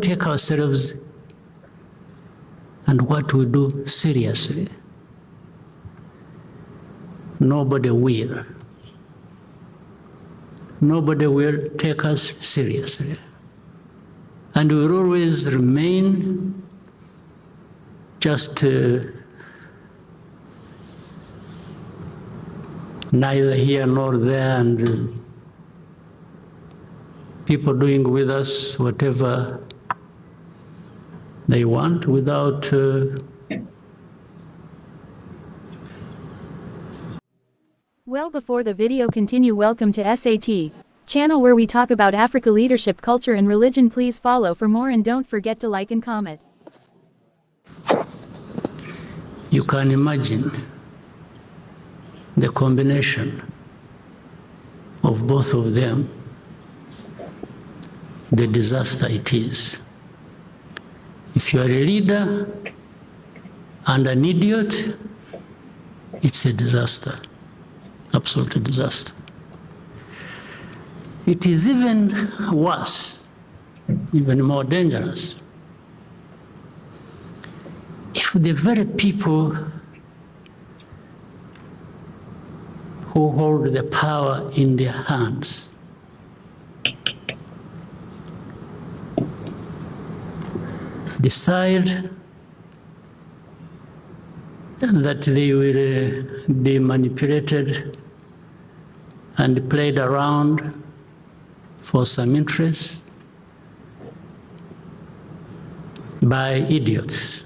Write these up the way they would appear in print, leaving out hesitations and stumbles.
take ourselves and what we do seriously, nobody will. Nobody will take us seriously. And we will always remain just neither here nor there, and people doing with us whatever they want without Well, before the video continue, welcome to SAT channel where we talk about Africa leadership, culture and religion. Please follow for more and don't forget to like and comment. You can imagine the combination of both of them, the disaster it is. If you are a leader and an idiot, it's a disaster, absolute disaster. It is even worse, even more dangerous, if the very people who hold the power in their hands decide that they will be manipulated and played around for some interest by idiots.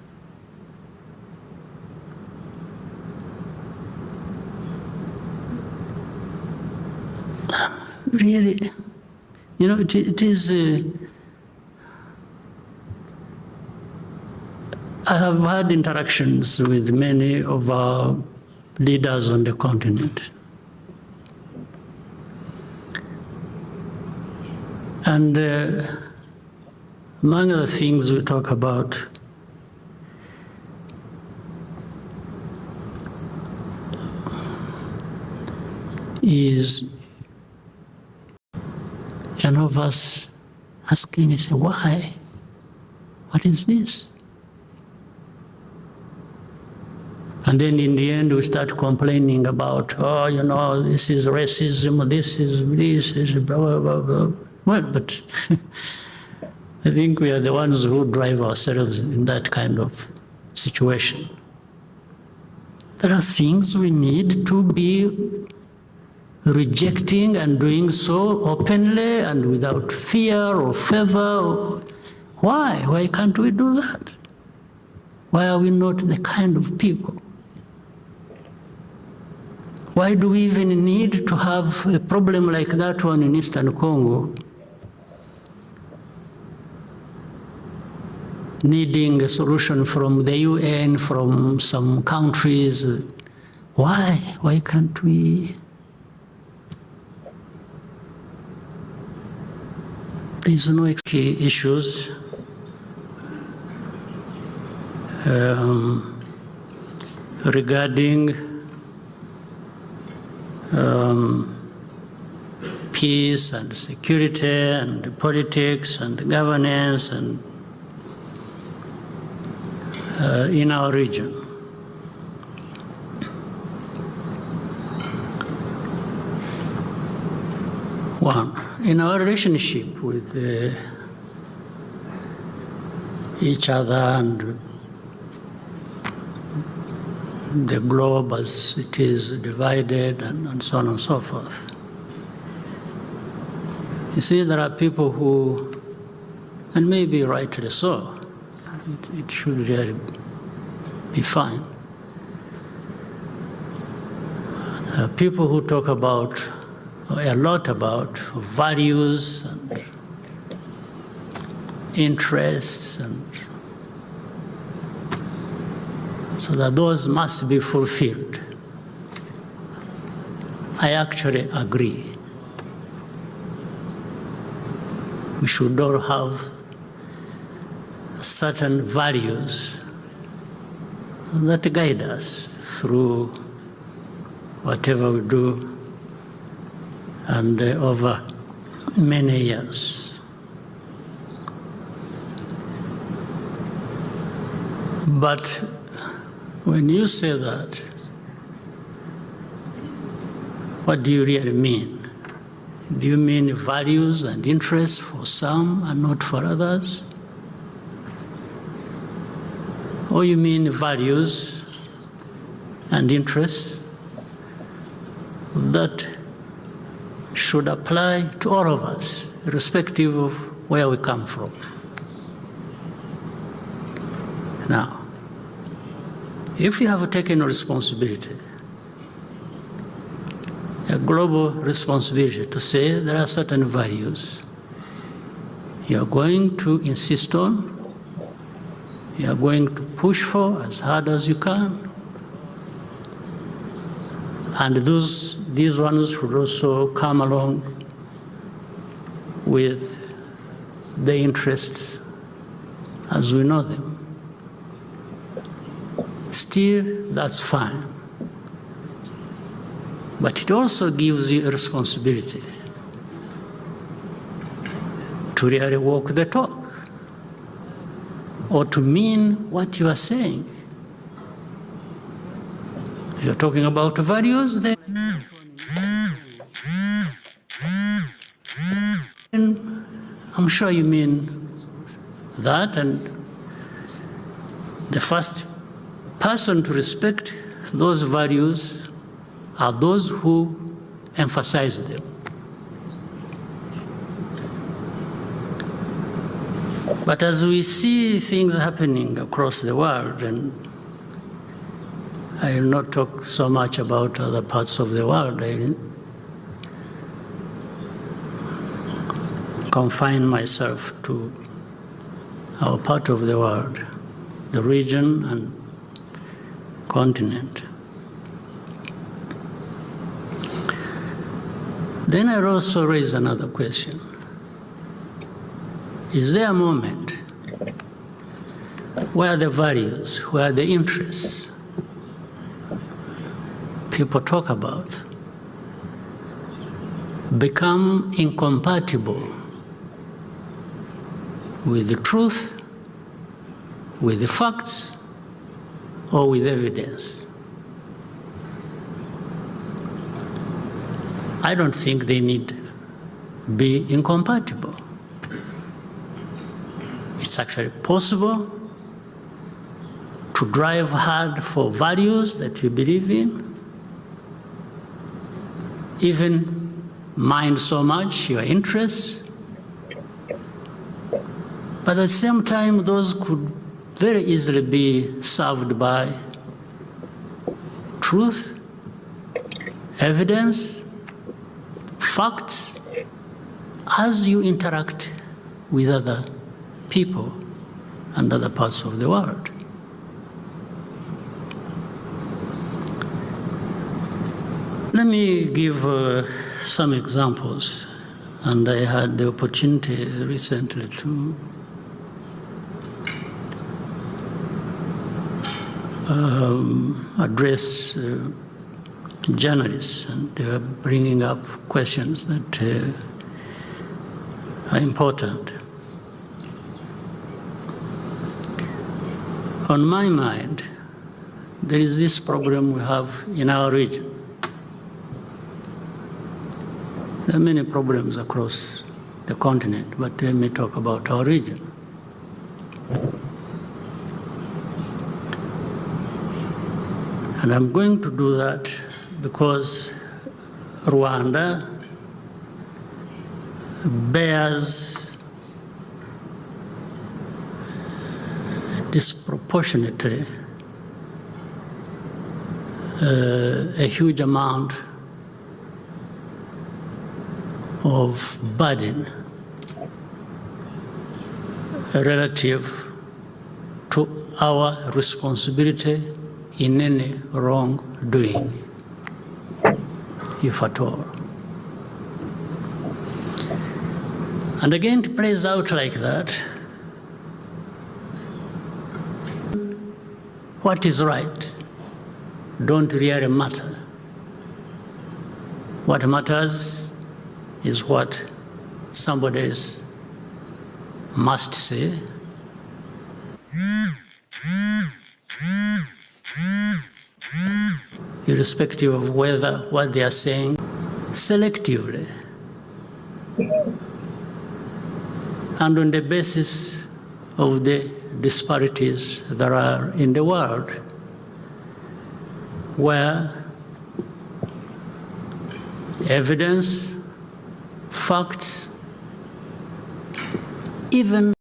Really, you know, it is. I have had interactions with many of our leaders on the continent. And among other things we talk about is one of us asking, I say, why? What is this? And then in the end we start complaining about, oh, you know, this is racism, this is blah, blah, blah, blah. Well, but I think we are the ones who drive ourselves in that kind of situation. There are things we need to be rejecting and doing so openly and without fear or favor. Why? Why can't we do that? Why are we not the kind of people? Why do we even need to have a problem like that one in Eastern Congo, needing a solution from the UN, from some countries? Why? Why can't we? There's no key issues regarding peace and security and politics and governance and in our region. One, in our relationship with each other and the globe as it is divided and so on and so forth. You see, there are people who, and maybe rightly so, it should really be fine. There are people who talk about, a lot about values and interests, and so that those must be fulfilled. I actually agree. We should all have certain values that guide us through whatever we do and over many years. But when you say that, what do you really mean? Do you mean values and interests for some and not for others? Or you mean values and interests that should apply to all of us, irrespective of where we come from? Now, if you have taken a responsibility, a global responsibility to say there are certain values you are going to insist on, you are going to push for as hard as you can, and these ones should also come along with the interests as we know them. Still, that's fine. But it also gives you a responsibility to really walk the talk, or to mean what you are saying. If you're talking about values, then I'm sure you mean that, and the first person to respect those values are those who emphasize them. But as we see things happening across the world, and I will not talk so much about other parts of the world, I will confine myself to our part of the world, the region and continent. Then I also raise another question. Is there a moment where the values, where the interests people talk about become incompatible with the truth, with the facts, or with evidence? I don't think they need be incompatible. It's actually possible to drive hard for values that you believe in, even mind so much your interests, but at the same time those could very easily be served by truth, evidence, facts, as you interact with other people and other parts of the world. Let me give some examples, and I had the opportunity recently to address journalists, and they were bringing up questions that are important. On my mind, there is this problem we have in our region. There are many problems across the continent, but let me talk about our region. And I'm going to do that because Rwanda bears disproportionately a huge amount of burden relative to our responsibility in any wrongdoing, if at all. And again, it plays out like that. What is right don't really matter. What matters is what somebody else must say. irrespective of whether what they are saying, selectively, and on the basis of the disparities that are in the world, where evidence, facts, even